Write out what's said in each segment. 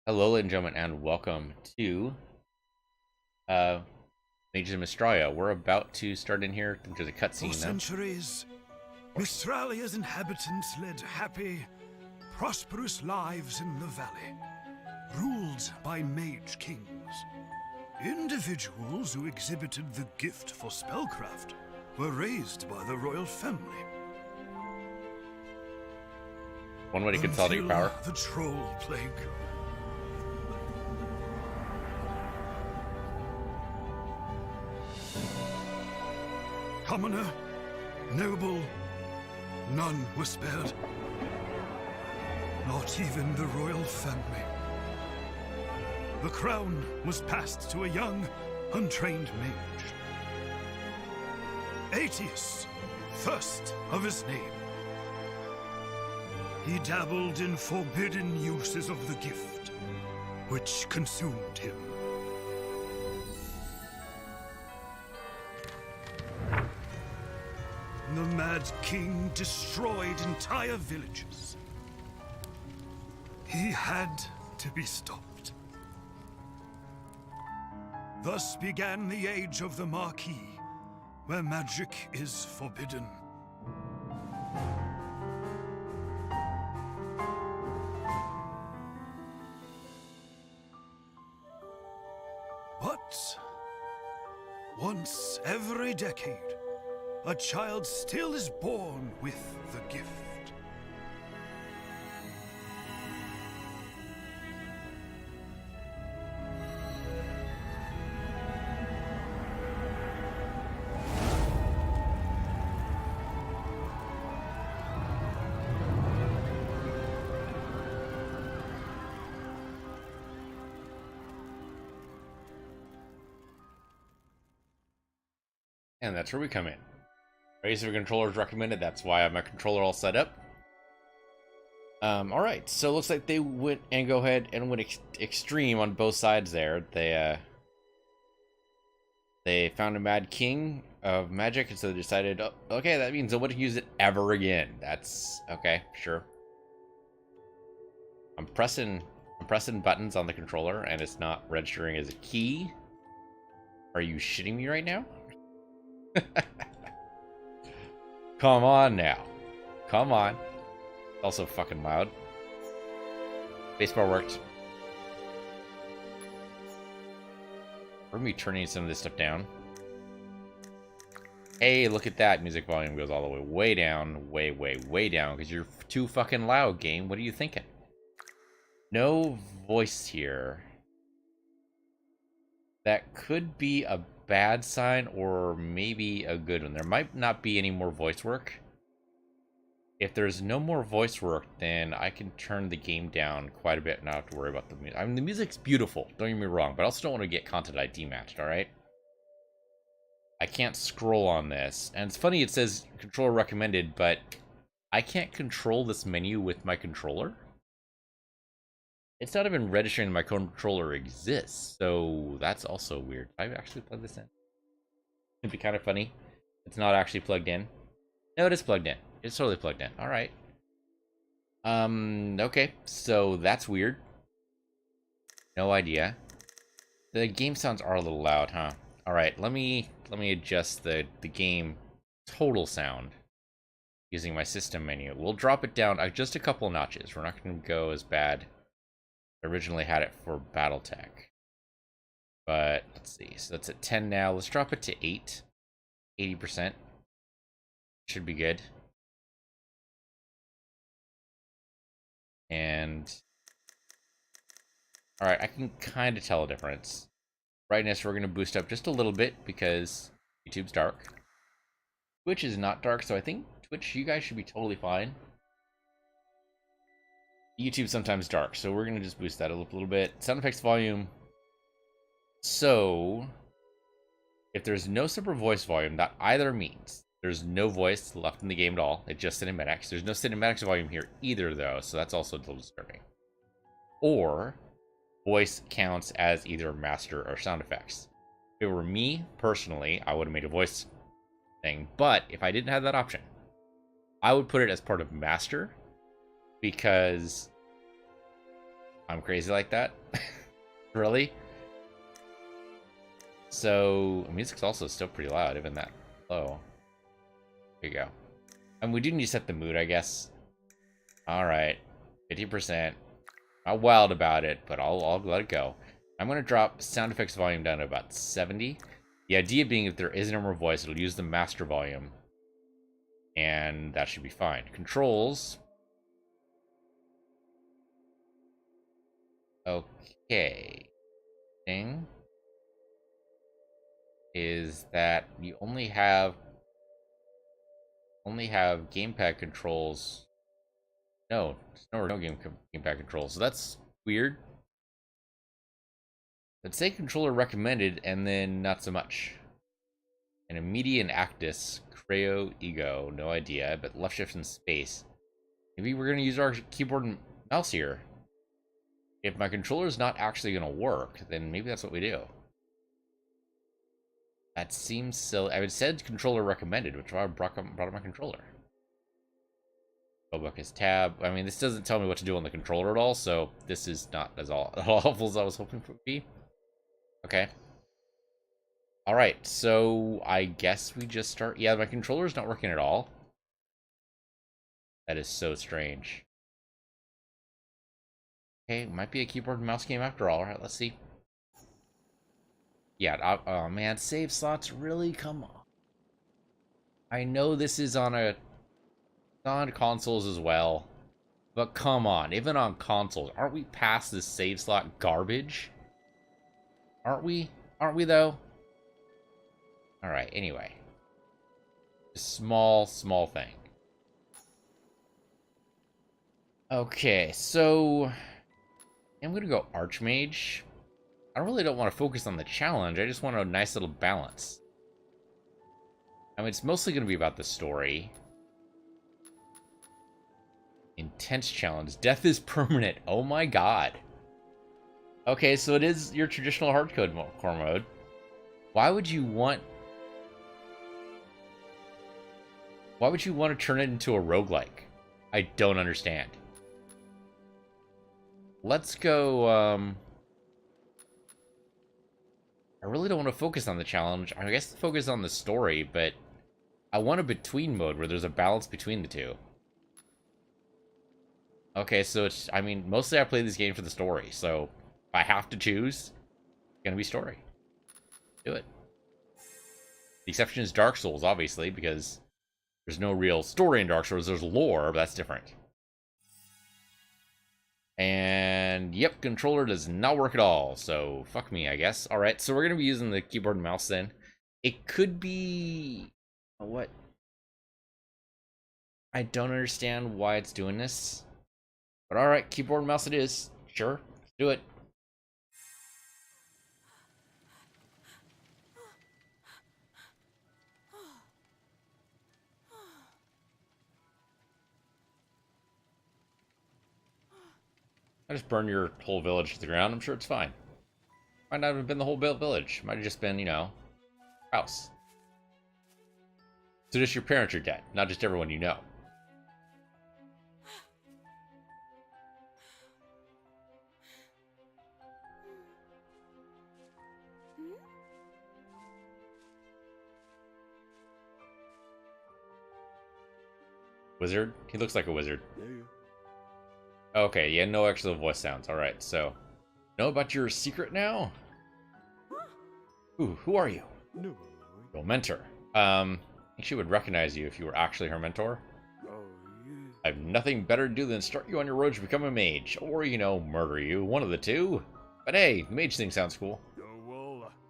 Hello, ladies and gentlemen, and welcome to uh, Mages of Mystralia. We're about to start in here. There's a For cutscene, though. centuries, Mystralia's inhabitants led happy, prosperous lives in the valley, ruled by mage kings. Individuals who exhibited the gift for spellcraft were raised by the royal family. One way to consolidate your power. The troll plague. Commoner, noble, none were spared. Not even the royal family. The crown was passed to a young, untrained mage. Aetius, first of his name. He dabbled in forbidden uses of the gift, which consumed him. The Mad King destroyed entire villages. He had to be stopped. Thus began the Age of the Marquis, where magic is forbidden. But once every decade, a child still is born with the gift. And that's where we come in. Raise of controllers recommended. That's why I have my controller all set up. Alright, so it looks like they went and go ahead and went extreme on both sides there. They found a Mad King of magic, and so they decided, oh, okay, that means I wouldn't use it ever again. That's okay, sure. I'm pressing buttons on the controller, and it's not registering as a key. Are you shitting me right now? Come on now. Come on. Also fucking loud. Spacebar worked. We're gonna be turning some of this stuff down. Hey, look at that. Music volume goes all the way down. Way down. Because you're too fucking loud, game. What are you thinking? No voice here. That could be a bad sign or maybe a good one. There might not be any more voice work. If there's no more voice work, then I can turn the game down quite a bit and not have to worry about the music. I mean, the music's beautiful, don't get me wrong, but I also don't want to get content ID matched, alright? I can't scroll on this. And it's funny, it says controller recommended, but I can't control this menu with my controller. It's not even registering my controller exists, so that's also weird. I've actually plugged this in. It'd be kind of funny. It's not actually plugged in. No, it is plugged in. It's totally plugged in. All right. Okay. So that's weird. No idea. The game sounds are a little loud, huh? All right. Let me adjust the game total sound using my system menu. We'll drop it down just a couple notches. We're not going to go as bad. I originally had it for BattleTech. But let's see. So that's at 10 now. Let's drop it to 8. 80%. Should be good. And alright, I can kind of tell a difference. Brightness we're going to boost up just a little bit because YouTube's dark. Twitch is not dark, so I think Twitch, you guys should be totally fine. YouTube sometimes dark, so we're going to just boost that a little bit. Sound effects volume. So, if there's no separate voice volume, that either means there's no voice left in the game at all. It's just cinematics. There's no cinematics volume here either, though, so that's also a little disturbing. Or, voice counts as either master or sound effects. If it were me, personally, I would have made a voice thing. But, if I didn't have that option, I would put it as part of master, because I'm crazy like that? Really? So, music's also still pretty loud, even that low. Here you go. And we do need to set the mood, I guess. Alright. 50%. Not wild about it, but I'll let it go. I'm going to drop sound effects volume down to about 70. The idea being if there is no more voice, it'll use the master volume. And that should be fine. Controls. Okay. Thing is that you only have gamepad controls. No, no gamepad controls. So that's weird. Let's say controller recommended, and then not so much. An immediate Actus, Creo, Ego, no idea, but left shift and space. Maybe we're gonna use our keyboard and mouse here. If my controller is not actually gonna work, then maybe that's what we do. That seems silly. I said controller recommended, which is why I brought up my controller. Spellbook is tab. I mean, this doesn't tell me what to do on the controller at all, so this is not as all helpful as I was hoping for it to be. Okay. Alright, so I guess we just start. Yeah, my controller's not working at all. That is so strange. Okay, might be a keyboard and mouse game after all. Alright, let's see. Yeah, oh man, save slots, really? Come on. I know this is on consoles as well. But come on, even on consoles, aren't we past this save slot garbage? Aren't we? Aren't we though? Alright, anyway. Small thing. Okay, so I'm gonna go Archmage. I really don't want to focus on the challenge, I just want a nice little balance. I mean, it's mostly gonna be about the story. Intense challenge. Death is permanent. Oh my god. Okay, so it is your traditional hardcore mode. Why would you want to turn it into a roguelike? I don't understand. Let's go, I really don't want to focus on the challenge. I guess focus on the story, but I want a between mode where there's a balance between the two. Okay, so it's, I mean, mostly I play this game for the story, so if I have to choose, it's gonna be story. Do it. The exception is Dark Souls, obviously, because there's no real story in Dark Souls. There's lore, but that's different. And, yep, controller does not work at all, so fuck me, I guess. Alright, so we're gonna be using the keyboard and mouse then. It could be... what? I don't understand why it's doing this. But alright, keyboard and mouse it is. Sure, let's do it. I just burn your whole village to the ground. I'm sure it's fine. Might not have been the whole village. Might have just been, you know, house. So just your parents are dead, not just everyone you know. Wizard? He looks like a wizard. Okay, yeah, no extra voice sounds. Alright, so... know about your secret now? Ooh, who are you? Your mentor. I think she would recognize you if you were actually her mentor. I have nothing better to do than start you on your road to become a mage. Or, you know, murder you. One of the two. But hey, mage thing sounds cool.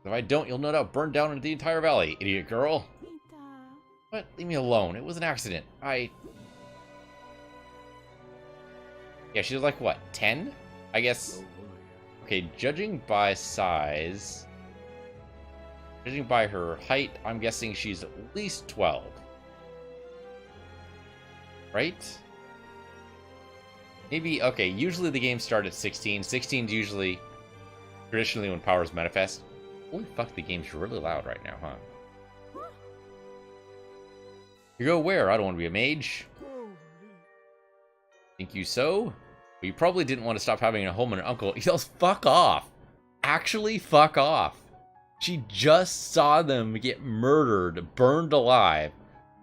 If I don't, you'll no doubt burn down the entire valley, idiot girl. What? Leave me alone. It was an accident. Yeah, she's like, what, 10? I guess... okay, judging by size... judging by her height, I'm guessing she's at least 12. Right? Maybe, okay, usually the games start at 16. 16's usually, traditionally, when powers manifest. Holy fuck, the game's really loud right now, huh? You go where? I don't want to be a mage. Think you so? But you probably didn't want to stop having a home and an uncle. He yells, fuck off. Actually, fuck off. She just saw them get murdered, burned alive.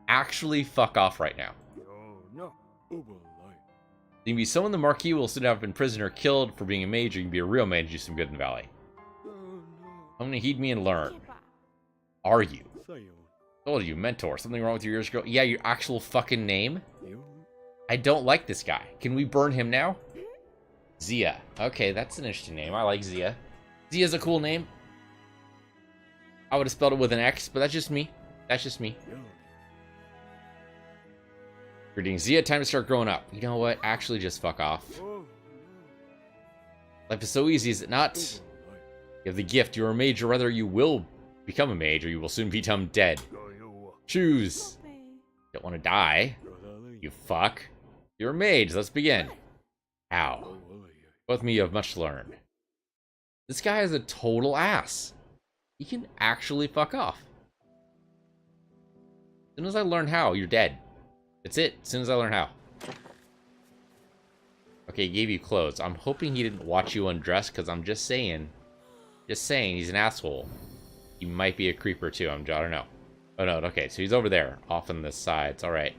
Actually, fuck off right now. You can be someone the Marquis will soon have been prisoner or killed for being a mage, or you can be a real mage and do some good in the valley. I'm gonna heed me and learn. Are you? Told you, mentor. Something wrong with your ears, girl? Yeah, your actual fucking name? I don't like this guy. Can we burn him now? Zia. Okay, that's an interesting name. I like Zia. Zia's a cool name. I would have spelled it with an X, but that's just me. That's just me. Greetings, Zia. Time to start growing up. You know what? Actually, just fuck off. Life is so easy, is it not? You have the gift. You're a mage, or rather, you will become a mage, or you will soon become dead. Choose. Don't want to die. You fuck. You're a mage. Let's begin. Ow. Both of me, you have much to learn. This guy is a total ass. He can actually fuck off. As soon as I learn how, you're dead. That's it. As soon as I learn how. Okay, he gave you clothes. I'm hoping he didn't watch you undress, because I'm just saying. Just saying, he's an asshole. He might be a creeper, too. I don't know. Oh, no. Okay, so he's over there. Off on the sides. Alright.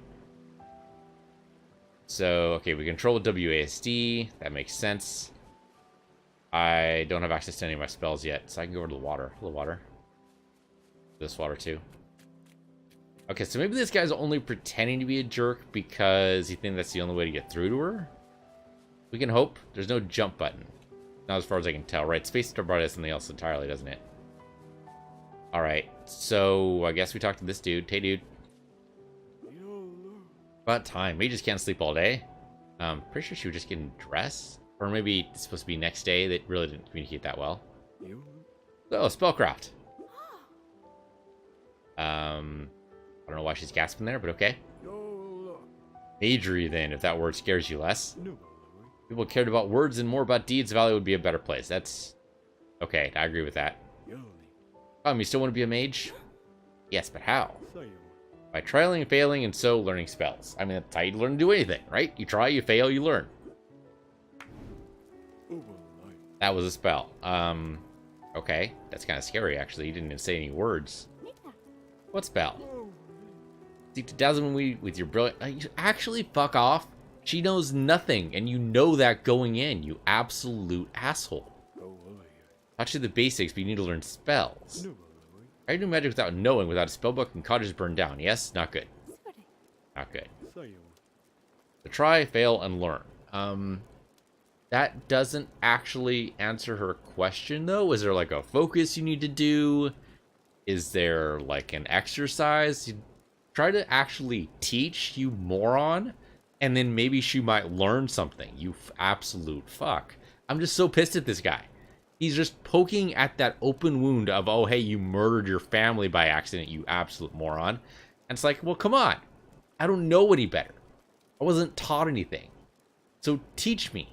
So, okay, we control WASD. That makes sense. I don't have access to any of my spells yet, so I can go over to the water. Hello, water. This water, too. Okay, so maybe this guy's only pretending to be a jerk because he thinks that's the only way to get through to her. We can hope. There's no jump button. Not as far as I can tell, right? Space Star Bar is something else entirely, doesn't it? Alright, so I guess we talked to this dude. Hey, dude. About time. We just can't sleep all day. Pretty sure she was just getting dressed. Or maybe it's supposed to be next day. They really didn't communicate that well. Oh, spellcraft. I don't know why she's gasping there, but okay. Magery, then, if that word scares you less. People cared about words and more about deeds, Valley would be a better place. That's... okay, I agree with that. You still want to be a mage? Yes, but how? By trialing, failing, and so learning spells. I mean, that's how you learn to do anything, right? You try, you fail, you learn. That was a spell. Okay. That's kind of scary, actually. You didn't even say any words. What spell? Seek to dazzle me with your brilliant... you actually fuck off. She knows nothing, and you know that going in, you absolute asshole. Taught you the basics, but you need to learn spells. I do magic without knowing, without a spellbook, and cottages burned down. Yes? Not good. Not good. So try, fail, and learn. That doesn't actually answer her question, though. Is there, like, a focus you need to do? Is there, like, an exercise? You try to actually teach, you moron, and then maybe she might learn something. You absolute fuck. I'm just so pissed at this guy. He's just poking at that open wound of, oh, hey, you murdered your family by accident, you absolute moron. And it's like, well, come on. I don't know any better. I wasn't taught anything. So teach me.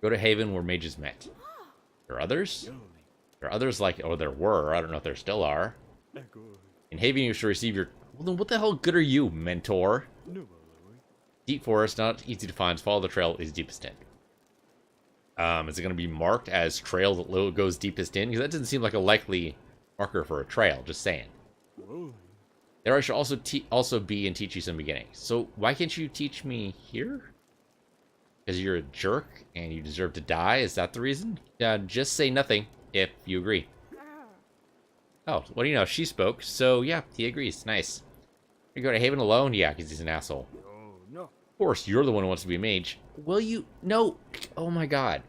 Go to Haven where mages met. There are others? There are others like, or there were. I don't know if there still are. In Haven, you should receive your... well, then what the hell good are you, mentor? Deep forest, not easy to find. Follow the trail is deepest in. Is it going to be marked as trail that goes deepest in? Because that doesn't seem like a likely marker for a trail. Just saying. There I should also be and teach you some beginnings. So why can't you teach me here? Because you're a jerk and you deserve to die? Is that the reason? Just say nothing if you agree. Oh, what do you know? She spoke, so yeah, he agrees. Nice. You go to Haven alone? Yeah, because he's an asshole. Of course, you're the one who wants to be a mage. Will you? No. Oh my god.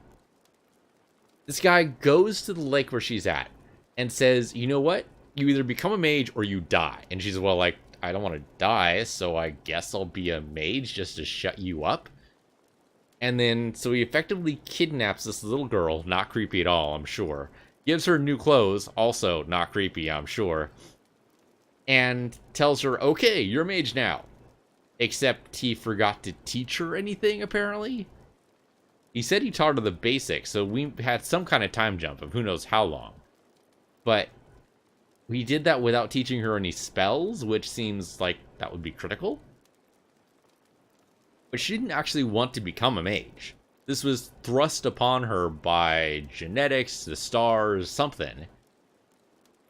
This guy goes to the lake where she's at and says, you know what? You either become a mage or you die. And she's, well, like, I don't want to die, so I guess I'll be a mage just to shut you up. And then, so he effectively kidnaps this little girl, not creepy at all, I'm sure. Gives her new clothes, also not creepy, I'm sure. And tells her, okay, you're a mage now. Except he forgot to teach her anything, apparently. He said he taught her the basics, so we had some kind of time jump of who knows how long. But we did that without teaching her any spells, which seems like that would be critical. But she didn't actually want to become a mage. This was thrust upon her by genetics, the stars, something.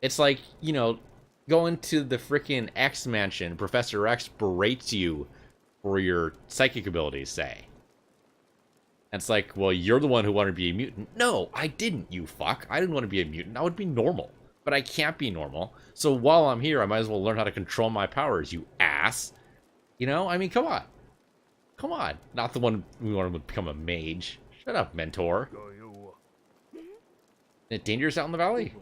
It's like, you know, going to the freaking X mansion, Professor X berates you for your psychic abilities, say. And it's like, well, you're the one who wanted to be a mutant. No, I didn't, you fuck. I didn't want to be a mutant. I would be normal. But I can't be normal. So while I'm here, I might as well learn how to control my powers, you ass. You know? I mean, come on. Come on. Not the one who wanted to become a mage. Shut up, mentor. Is it dangerous out in the valley?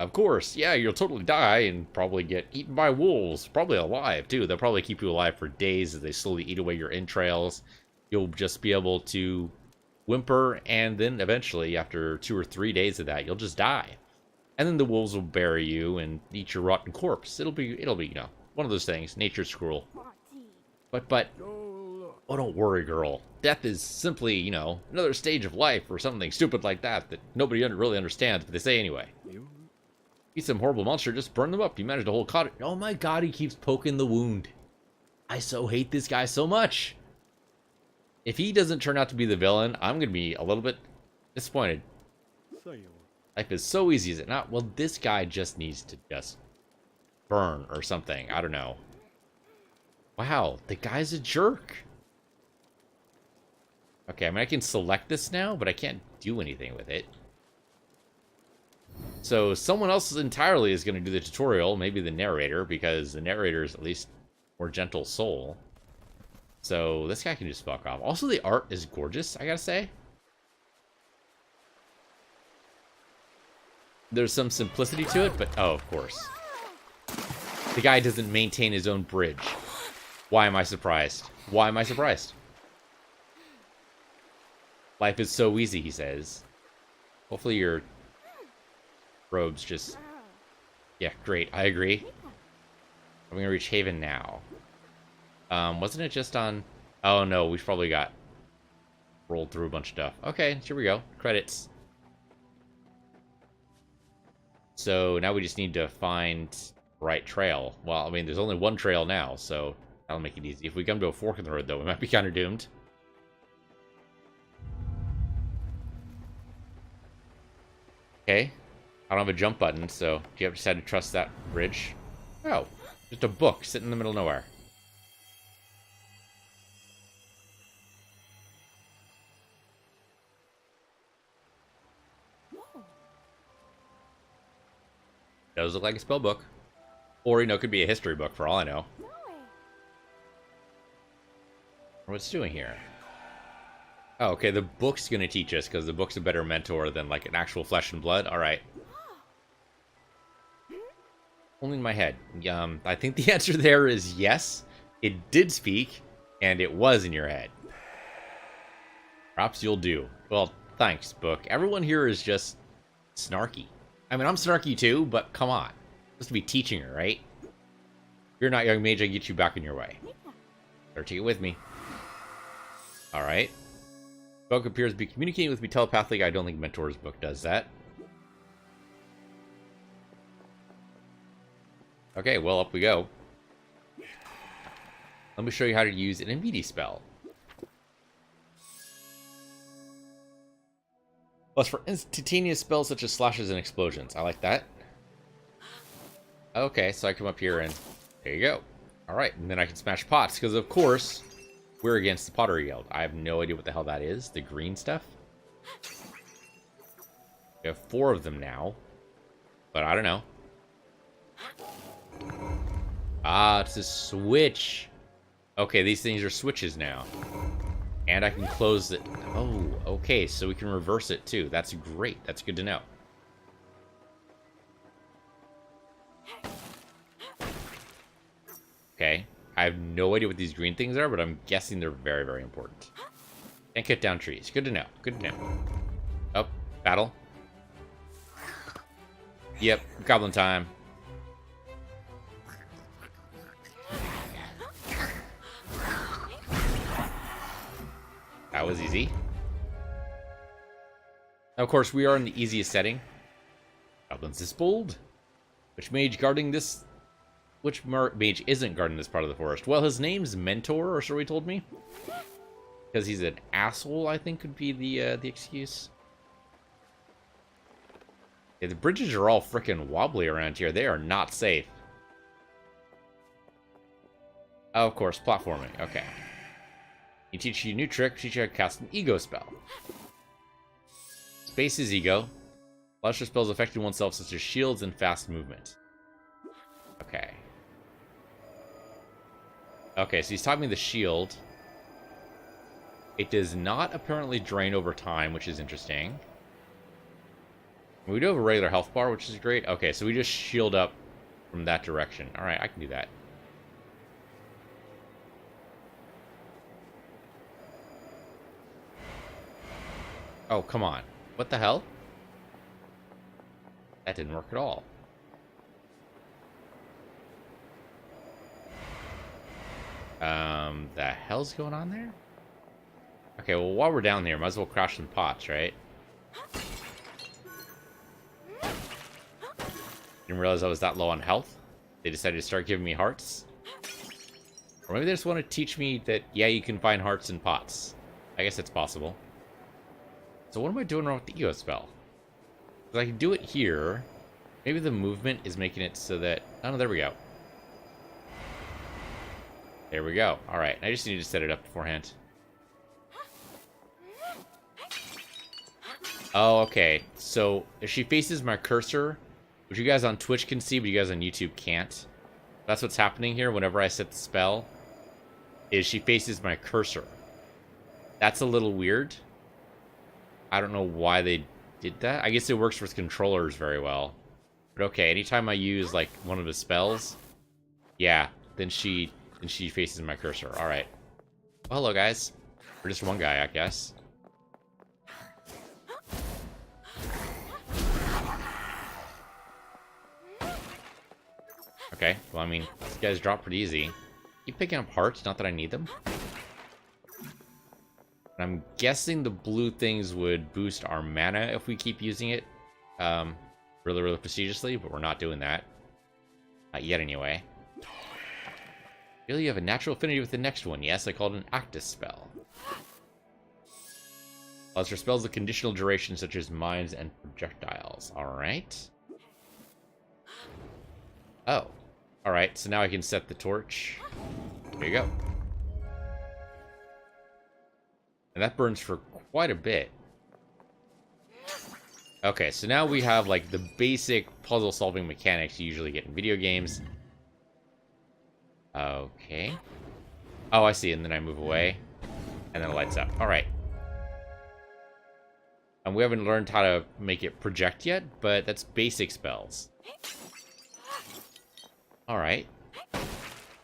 Of course. Yeah, you'll totally die and probably get eaten by wolves. Probably alive, too. They'll probably keep you alive for days as they slowly eat away your entrails. You'll just be able to whimper, and then eventually, after 2 or 3 days of that, you'll just die. And then the wolves will bury you and eat your rotten corpse. It'll be, you know, one of those things. Nature's cruel. But, oh, don't worry, girl. Death is simply, you know, another stage of life or something stupid like that that nobody really understands, but they say anyway. Eat some horrible monster, just burn them up. You managed a whole cottage. Oh my god, he keeps poking the wound. I so hate this guy so much. If he doesn't turn out to be the villain, I'm going to be a little bit disappointed. Life is so easy, is it not? Well, this guy just needs to just burn or something. I don't know. Wow, the guy's a jerk. Okay, I mean, I can select this now, but I can't do anything with it. So someone else entirely is going to do the tutorial, maybe the narrator, because the narrator is at least more gentle soul. So this guy can just fuck off. Also, the art is gorgeous, I gotta say. There's some simplicity to it, but oh, of course. The guy doesn't maintain his own bridge. Why am I surprised? Why am I surprised? Life is so easy, he says. Hopefully your robes just... Yeah, great. I agree. I'm gonna reach Haven now. Wasn't it just on... Oh, no, we've probably got... rolled through a bunch of stuff. Okay, here we go. Credits. So now we just need to find the right trail. Well, I mean, there's only one trail now, so that'll make it easy. If we come to a fork in the road, though, we might be kind of doomed. Okay. I don't have a jump button, so do you have to decide to trust that bridge? Oh, just a book sitting in the middle of nowhere. Does look like a spell book. Or, you know, it could be a history book for all I know. What's it doing here? Oh, okay, the book's gonna teach us, because the book's a better mentor than, like, an actual flesh and blood. Alright. Only in my head. I think the answer there is yes. It did speak, and it was in your head. Perhaps you'll do. Well, thanks, book. Everyone here is just snarky. I mean, I'm snarky too, but come on. Supposed to be teaching her, right? If you're not young mage, I get you back on your way. Better take it with me. Alright. Book appears to be communicating with me telepathically. I don't think Mentor's book does that. Okay, well, up we go. Let me show you how to use an immediate spell. Plus for instantaneous spells such as slashes and explosions. I like that. Okay, so I come up here and there you go. Alright, and then I can smash pots, because of course, we're against the Pottery Guild. I have no idea what the hell that is. The green stuff? We have 4 of them now. But I don't know. Ah, it's a switch. Okay, these things are switches now. And I can close it. Oh, okay, so we can reverse it too. That's great. That's good to know. Okay. I have no idea what these green things are, but I'm guessing they're very, very important. Can't cut down trees. Good to know. Good to know. Oh, battle. Yep, goblin time. That was easy. Now, of course, we are in the easiest setting. Goblins is bold. Which mage guarding this... Which mage isn't guarding this part of the forest? Well, his name's Mentor, or so he told me. because he's an asshole, I think would be the excuse. Yeah, the bridges are all freaking wobbly around here. They are not safe. Oh, of course, platforming. Okay. He teaches you a new trick. Teach you how to cast an ego spell. Space is ego. Lesser spells affecting oneself, such as shields and fast movement. Okay. Okay, so he's taught me the shield. It does not apparently drain over time, which is interesting. We do have a regular health bar, which is great. Okay, so we just shield up from that direction. Alright, I can do that. Oh, come on. What the hell? That didn't work at all. The hell's going on there? Okay, well, while we're down here, might as well crash some pots, right? Didn't realize I was that low on health. They decided to start giving me hearts. Or maybe they just want to teach me that, yeah, you can find hearts in pots. I guess it's possible. So what am I doing wrong with the ego spell? Because I can do it here. Maybe the movement is making it so that... Oh, no, there we go. There we go. Alright, I just need to set it up beforehand. Oh, okay. So, if she faces my cursor, which you guys on Twitch can see, but you guys on YouTube can't. That's what's happening here whenever I set the spell, is she faces my cursor. That's a little weird. I don't know why they did that. I guess it works with controllers very well. But okay, anytime I use, like, one of the spells, yeah, then she faces my cursor. Alright. Well, hello, guys. Or just one guy, I guess. Okay, well, I mean, these guys drop pretty easy. Keep picking up hearts, not that I need them. I'm guessing the blue things would boost our mana if we keep using it really, really prestigiously, but we're not doing that. Not yet, anyway. Feel you have a natural affinity with the next one. Yes, I called it an Actus spell. Plus, for spells of conditional duration, such as mines and projectiles. Alright. Oh. Alright, so now I can set the torch. There you go. And that burns for quite a bit. Okay, so now we have, like, the basic puzzle-solving mechanics you usually get in video games. Okay. Oh, I see, and then I move away. And then it lights up. Alright. And we haven't learned how to make it project yet, but that's basic spells. Alright.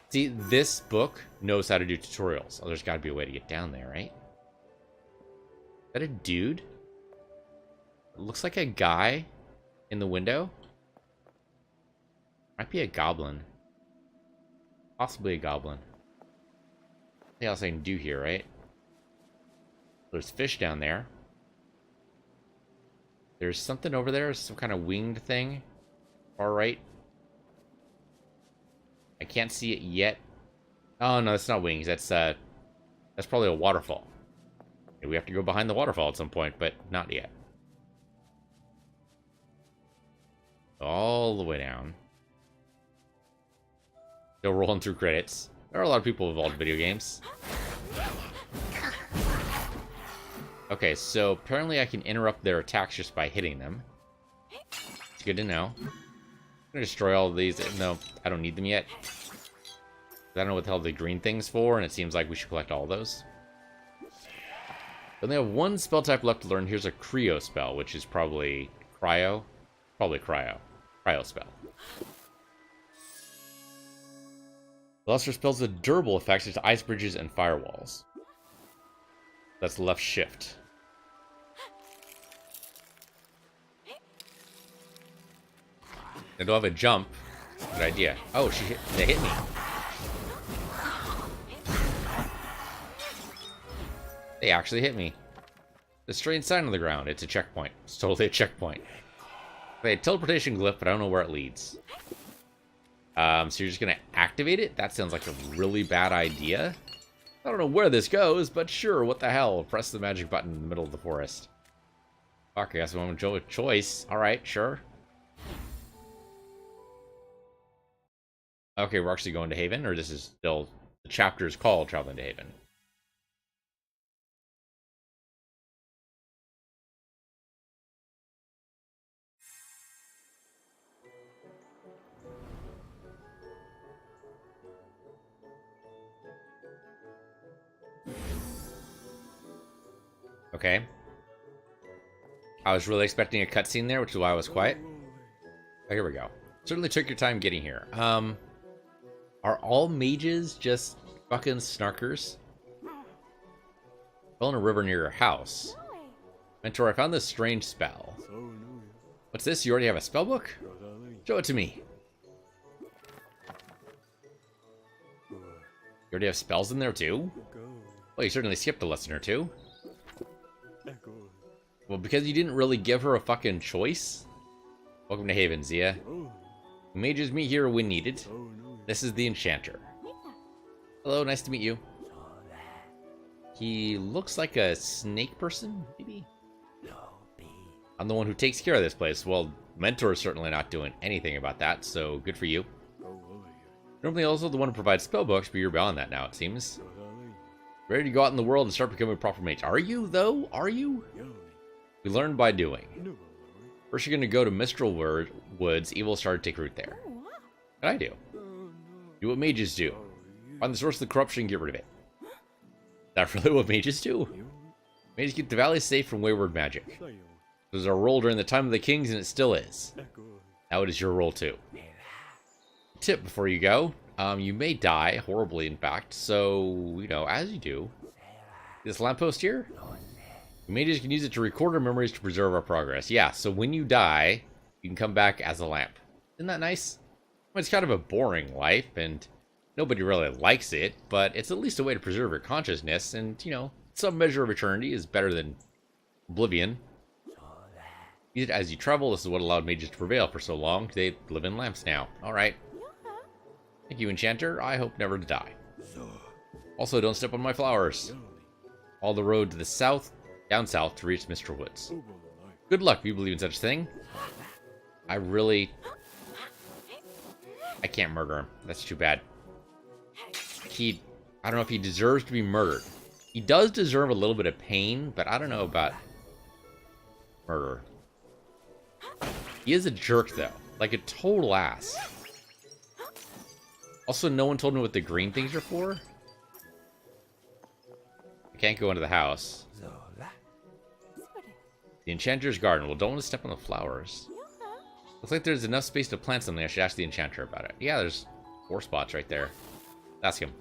See, this book knows how to do tutorials. Oh, there's got to be a way to get down there, right? Is that a dude? It looks like a guy in the window. Might be a goblin. Possibly a goblin. Nothing else I can do here, right? There's fish down there. There's something over there, some kind of winged thing. Far right. I can't see it yet. Oh no, that's not wings. That's probably a waterfall. We have to go behind the waterfall at some point, but not yet. All the way down. Still rolling through credits. There are a lot of people involved in video games. Okay, so apparently I can interrupt their attacks just by hitting them. It's good to know. I'm gonna destroy all of these. No, I don't need them yet. I don't know what the hell the green thing's for, and it seems like we should collect all of those. We only have one spell type left to learn. Here's a Cryo spell, which is probably Cryo. Probably Cryo. Cryo spell. The lesser spells with durable effects to ice bridges and firewalls. That's left shift. I don't have a jump. Good idea. Oh, they hit me. They actually hit me. The strange sign on the ground. It's a checkpoint. It's totally a checkpoint. Okay, teleportation glyph, but I don't know where it leads. So you're just gonna activate it? That sounds like a really bad idea. I don't know where this goes, but sure, what the hell? Press the magic button in the middle of the forest. Fuck, I guess I'm going to choice. Alright, sure. Okay, we're actually going to Haven, or this is still... The chapter is called Traveling to Haven. Okay. I was really expecting a cutscene there, which is why I was quiet. Oh, here we go. Certainly took your time getting here. Are all mages just fucking snarkers? Fell in a river near your house. Mentor, I found this strange spell. What's this? You already have a spell book? Show it to me. You already have spells in there too? Well, you certainly skipped a lesson or two. Well, because you didn't really give her a fucking choice? Welcome to Haven, Zia. Mages meet here when needed. This is the Enchanter. Hello, nice to meet you. He looks like a snake person, maybe? I'm the one who takes care of this place. Well, Mentor is certainly not doing anything about that, so good for you. Normally also the one who provides spellbooks, but you're beyond that now, it seems. Ready to go out in the world and start becoming a proper mage. Are you, though? Are you? We learn by doing. First you're going to go to Mistral Woods. Evil started to take root there. What I do? Do what mages do. Find the source of the corruption and get rid of it. Is that really what mages do? Mages keep the valley safe from wayward magic. It was our role during the time of the kings, and it still is. Now it is your role too. Tip before you go. You may die, horribly in fact, so, you know, as you do. This lamppost here? Mages can use it to record our memories to preserve our progress. Yeah, so when you die, you can come back as a lamp. Isn't that nice? Well, it's kind of a boring life, and nobody really likes it, but it's at least a way to preserve your consciousness, and, you know, some measure of eternity is better than oblivion. Use it as you travel. This is what allowed mages to prevail for so long. They live in lamps now. Alright. Thank you, Enchanter. I hope never to die. Also, don't step on my flowers. Follow the road to the south, down south, to reach Mistral Woods. Good luck if you believe in such a thing. I can't murder him. That's too bad. I don't know if he deserves to be murdered. He does deserve a little bit of pain, but I don't know about murder. He is a jerk, though. Like a total ass. Also, no one told me what the green things are for. I can't go into the house. The Enchanter's Garden. Well, don't want to step on the flowers. Looks like there's enough space to plant something. I should ask the Enchanter about it. Yeah, there's 4 spots right there. Ask him.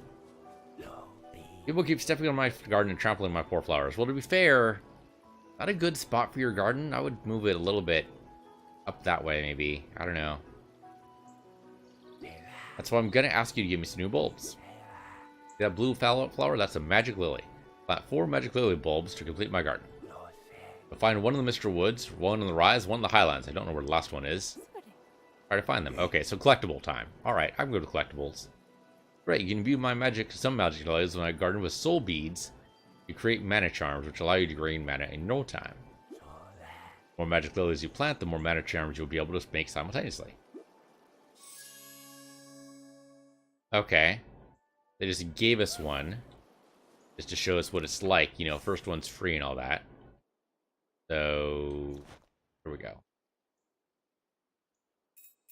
People keep stepping on my garden and trampling my poor flowers. Well, to be fair, not a good spot for your garden. I would move it a little bit up that way, maybe. I don't know. That's why I'm going to ask you to give me some new bulbs. See that blue flower? That's a magic lily. Plant 4 magic lily bulbs to complete my garden. I'll find one in the Mistral Woods, one in the Rise, one in the Highlands. I don't know where the last one is. Try to find them. Okay, so collectible time. Alright, I can go to collectibles. Great, you can view my some magic lilies in my garden with soul beads. You create mana charms, which allow you to gain mana in no time. The more magic lilies you plant, the more mana charms you'll be able to make simultaneously. Okay. They just gave us one. Just to show us what it's like. You know, first one's free and all that. So, here we go.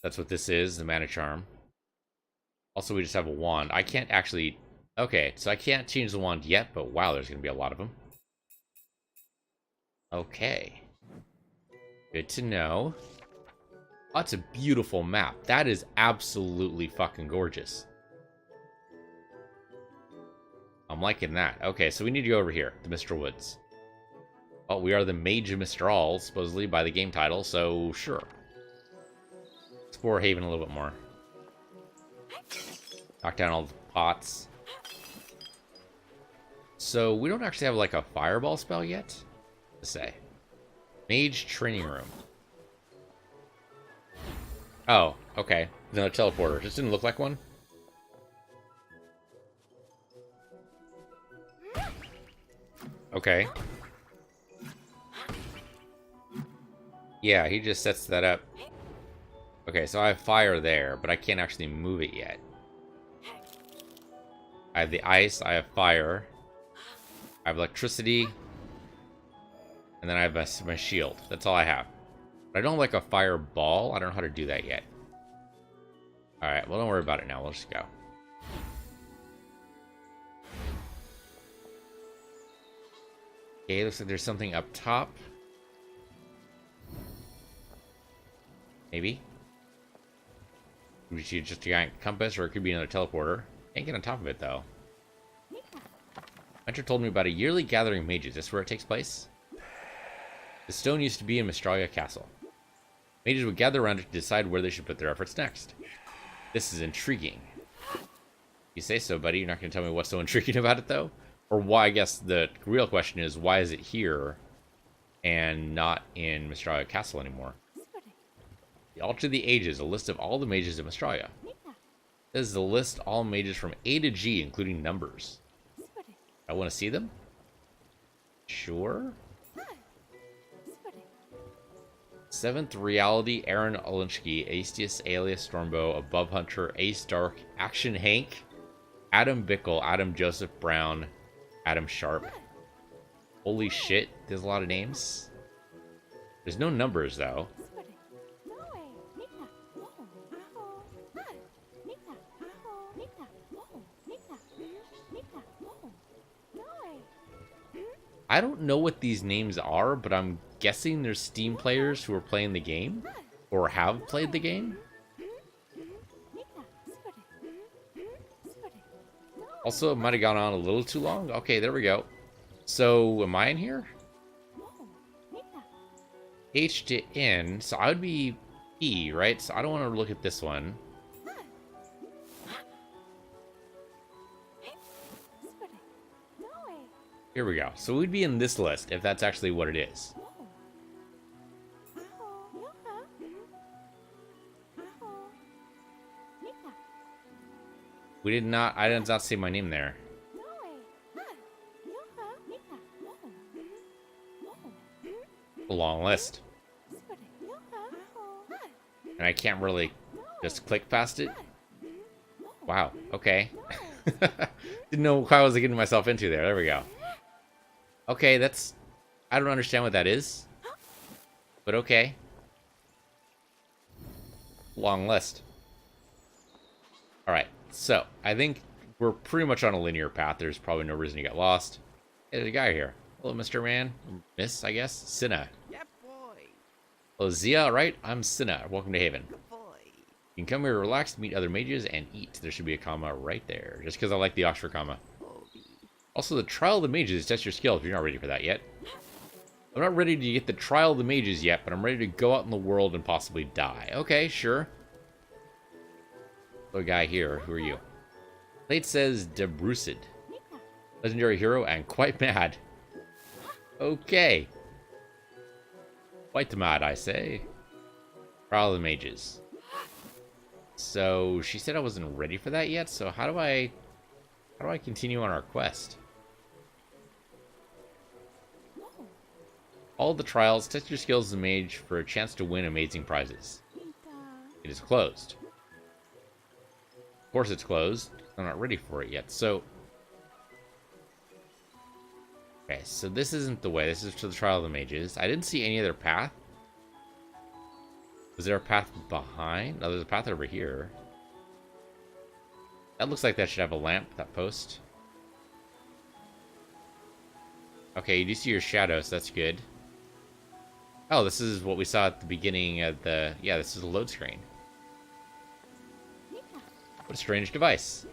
That's what this is, the mana charm. Also, we just have a wand. I can't actually... Okay, so I can't change the wand yet, but wow, there's going to be a lot of them. Okay. Good to know. Oh, that's a beautiful map. That is absolutely fucking gorgeous. I'm liking that. Okay, so we need to go over here, the Mistral Woods. Oh, we are the Mages of Mystralia, supposedly, by the game title, so sure. Explore Haven a little bit more. Knock down all the pots. So, we don't actually have, like, a fireball spell yet? To say. Mage Training Room. Oh, okay. Another teleporter. Just didn't look like one. Another teleporter. Just didn't look like one. Okay. Yeah, he just sets that up. Okay, so I have fire there, but I can't actually move it yet. I have the ice, I have fire, I have electricity, and then I have my shield. That's all I have. But I don't like a fireball. I don't know how to do that yet. Alright, well, don't worry about it now. We'll just go. Okay, looks like there's something up top. Maybe. We should just a giant compass, or it could be another teleporter. Can't get on top of it, though. Hunter told me about a yearly gathering of mages. Is this where it takes place? The stone used to be in Mystralia Castle. Mages would gather around it to decide where they should put their efforts next. This is intriguing. You say so, buddy. You're not going to tell me what's so intriguing about it, though? Or why, I guess the real question is, why is it here and not in Mystralia Castle anymore? The Altar of the Ages, a list of all the mages of Mystralia. This is the list all mages from A to G, including numbers. I want to see them? Sure. Seventh Reality, Aaron Olinsky, Astius, Alias Stormbow, Above Hunter, Ace Dark, Action Hank, Adam Bickle, Adam Joseph Brown, Adam Sharp. Holy shit, there's a lot of names. There's no numbers, though. I don't know what these names are, but I'm guessing there's Steam players who are playing the game or have played the game. Also, it might have gone on a little too long. Okay, there we go. So, am I in here? H to N, so I would be E, right? So I don't want to look at this one. Here we go. So we'd be in this list if that's actually what it is. We did not, I did not see my name there. A long list. And I can't really just click past it. Wow, okay. Didn't know what I was getting myself into there. There we go. Okay, that's... I don't understand what that is. But okay. Long list. Alright, so, I think we're pretty much on a linear path. There's probably no reason to get lost. Hey, there's a guy here. Hello, Mr. Man. Miss, I guess? Cinna. Yeah, boy. Hello, Zia, right? I'm Cinna. Welcome to Haven. Boy. You can come here, relax, meet other mages, and eat. There should be a comma right there. Just because I like the Oxford comma. Also, the Trial of the Mages test your skills if you're not ready for that yet. I'm not ready to get the Trial of the Mages yet, but I'm ready to go out in the world and possibly die. Okay, sure. Hello, guy here. Who are you? Plate says Debrucid. Legendary hero and quite mad. Okay. Quite mad, I say. Trial of the Mages. So, she said I wasn't ready for that yet, so how do I continue on our quest? All the trials, test your skills as a mage for a chance to win amazing prizes. It is closed. Of course it's closed. I'm not ready for it yet, so... Okay, so this isn't the way. This is to the Trial of the Mages. I didn't see any other path. Was there a path behind? Oh, there's a path over here. That looks like that should have a lamp, that post. Okay, you do see your shadow, so that's good. Oh, this is what we saw at the beginning of the... Yeah, this is a load screen. What a strange device.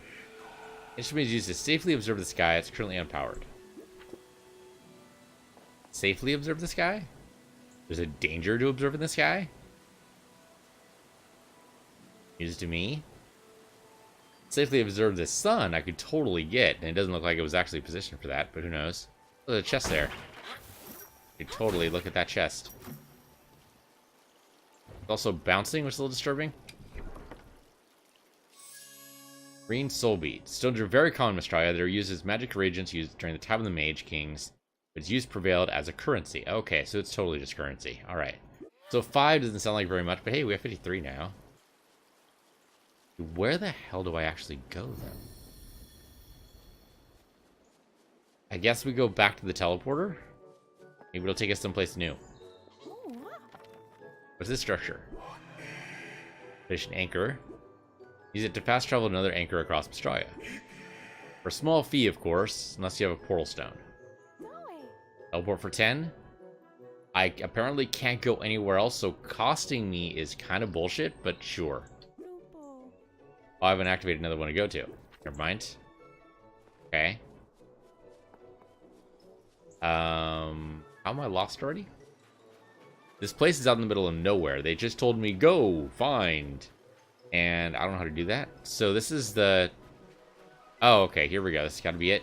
Instrument is used to safely observe the sky. It's currently unpowered. Safely observe the sky? There's a danger to observing the sky? News to me. Safely observe the sun, I could totally get. And it doesn't look like it was actually positioned for that, but who knows. Oh, there's a chest there. You could totally look at that chest. It's also bouncing, which is a little disturbing. Green soul beads. Stones are very common in Mystralia. They're used as magic reagents used during the time of the Mage Kings. Its use prevailed as a currency. Okay, so it's totally just currency. Alright. So 5 doesn't sound like very much, but hey, we have 53 now. Where the hell do I actually go, then? I guess we go back to the teleporter? Maybe it'll take us someplace new. What's this structure? Fish an anchor. Use it to fast travel another anchor across Mystralia. For a small fee, of course, unless you have a portal stone. Teleport for 10. I apparently can't go anywhere else, so costing me is kind of bullshit, but sure. Oh, I haven't activated another one to go to. Never mind. Okay. How am I lost already? This place is out in the middle of nowhere. They just told me, go, find. And I don't know how to do that. So this is the... Oh, okay, here we go. This has got to be it.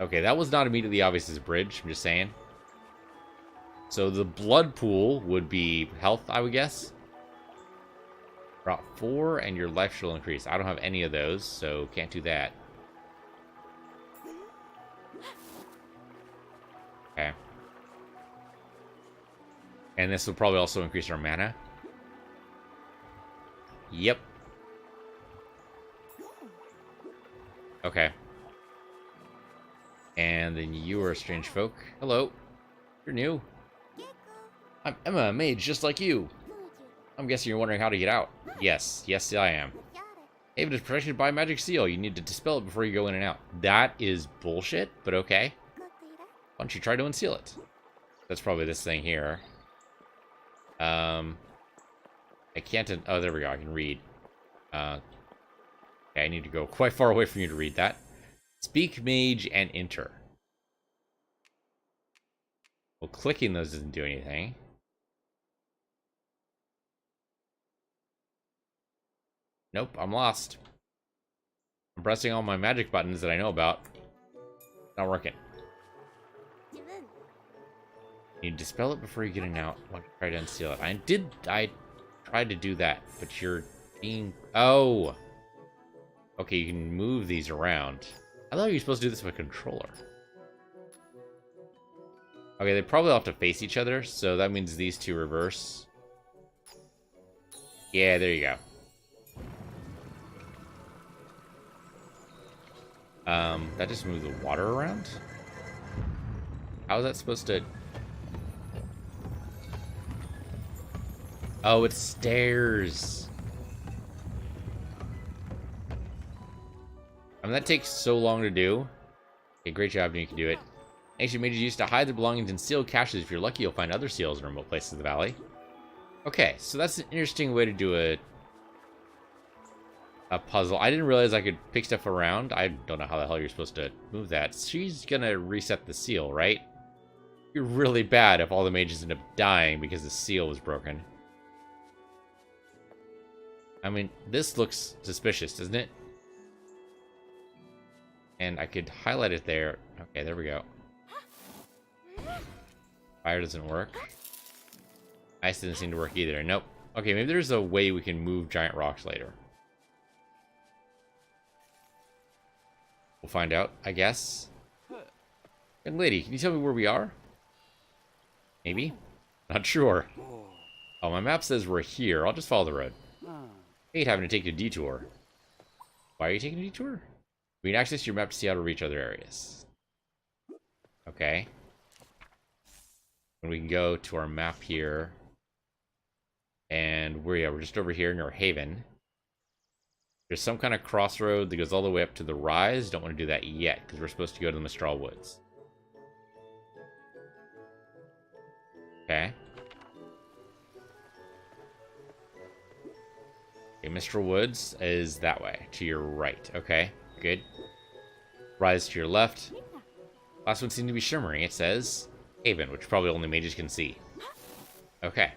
Okay, that was not immediately obvious as a bridge. I'm just saying. So the blood pool would be health, I would guess. Drop 4, and your life shall increase. I don't have any of those, so can't do that. Okay. And this will probably also increase our mana. Yep. Okay. And then you are a strange folk. Hello. You're new. I'm Emma, a mage just like you. I'm guessing you're wondering how to get out. Yes. Yes, I am. Haven is protected by a magic seal. You need to dispel it before you go in and out. That is bullshit, but okay. Why don't you try to unseal it? That's probably this thing here. I can't... Oh, there we go. I can read. Okay, I need to go quite far away from you to read that. Speak mage and enter. Well, clicking those doesn't do anything. Nope, I'm lost. I'm pressing all my magic buttons that I know about. Not working. You dispel it before you get in out. Why don't you try to unseal it? I tried to do that, but you're being... Oh! Okay, you can move these around. I thought you were supposed to do this with a controller. Okay, they probably all have to face each other, so that means these two reverse. Yeah, there you go. That just moved the water around? How is that supposed to... Oh, it's stairs. I mean, that takes so long to do. Okay, great job, and you can do it. Ancient mages used to hide their belongings in sealed caches. If you're lucky, you'll find other seals in remote places of the valley. Okay, so that's an interesting way to do a puzzle. I didn't realize I could pick stuff around. I don't know how the hell you're supposed to move that. She's gonna reset the seal, right? You're really bad if all the mages end up dying because the seal was broken. I mean, this looks suspicious, doesn't it? And I could highlight it there. Okay, there we go. Fire doesn't work. Ice doesn't seem to work either. Nope. Okay, maybe there's a way we can move giant rocks later. We'll find out, I guess. Young lady, can you tell me where we are? Maybe? Not sure. Oh, my map says we're here. I'll just follow the road. I hate having to take a detour. Why are you taking a detour? We can access your map to see how to reach other areas. Okay. And we can go to our map here. And we're just over here near Haven. There's some kind of crossroad that goes all the way up to the rise. Don't want to do that yet, because we're supposed to go to the Mistral Woods. Okay. Okay, Mistral Woods is that way, to your right. Okay, good. Rise to your left. Last one seems to be shimmering. It says Haven, which probably only mages can see. Okay.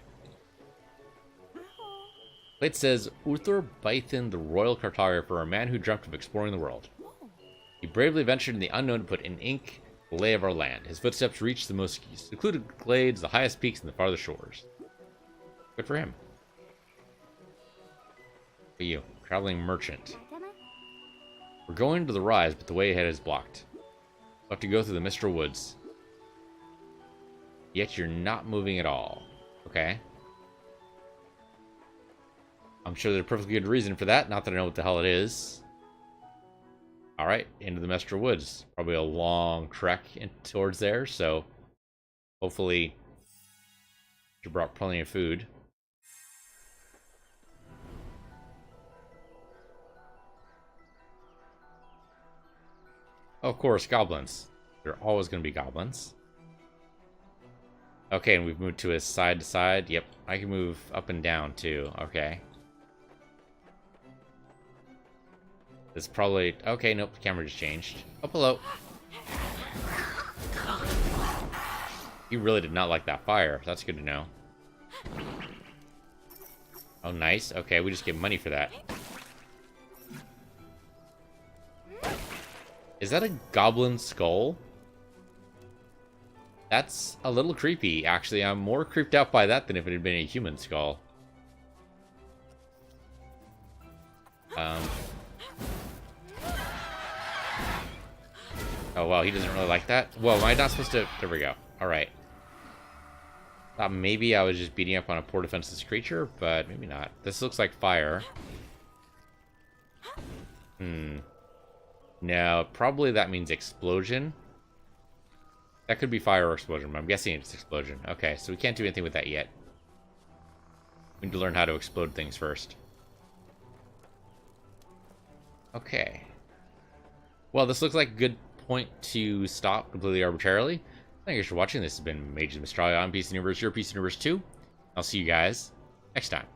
It says, Uther Bython, the royal cartographer, a man who dreamt of exploring the world. He bravely ventured in the unknown to put in ink the lay of our land. His footsteps reached the most secluded glades, the highest peaks, and the farthest shores. Good for him. Look at you, traveling merchant. We're going to the rise, but the way ahead is blocked. Have to go through the Mistral Woods. Yet you're not moving at all. Okay. I'm sure there's a perfectly good reason for that. Not that I know what the hell it is. Alright, into the Mistral Woods. Probably a long trek towards there, so hopefully you brought plenty of food. Oh, of course, goblins. There are always going to be goblins. Okay, and we've moved to a side to side. Yep, I can move up and down too. Okay. This probably... Okay, nope, the camera just changed. Oh, hello. You really did not like that fire. That's good to know. Oh, nice. Okay, we just get money for that. Is that a goblin skull? That's a little creepy, actually. I'm more creeped out by that than if it had been a human skull. Oh, wow, he doesn't really like that? Whoa, am I not supposed to... There we go. Alright. Thought maybe I was just beating up on a poor defenseless creature, but maybe not. This looks like fire. No, probably that means explosion. That could be fire or explosion, but I'm guessing it's explosion. Okay, so we can't do anything with that yet. We need to learn how to explode things first. Okay. Well, this looks like a good point to stop completely arbitrarily. Thank you for watching. This has been Mages of Mystralia. I'm Piece of the Universe. You're Piece of the Universe 2. I'll see you guys next time.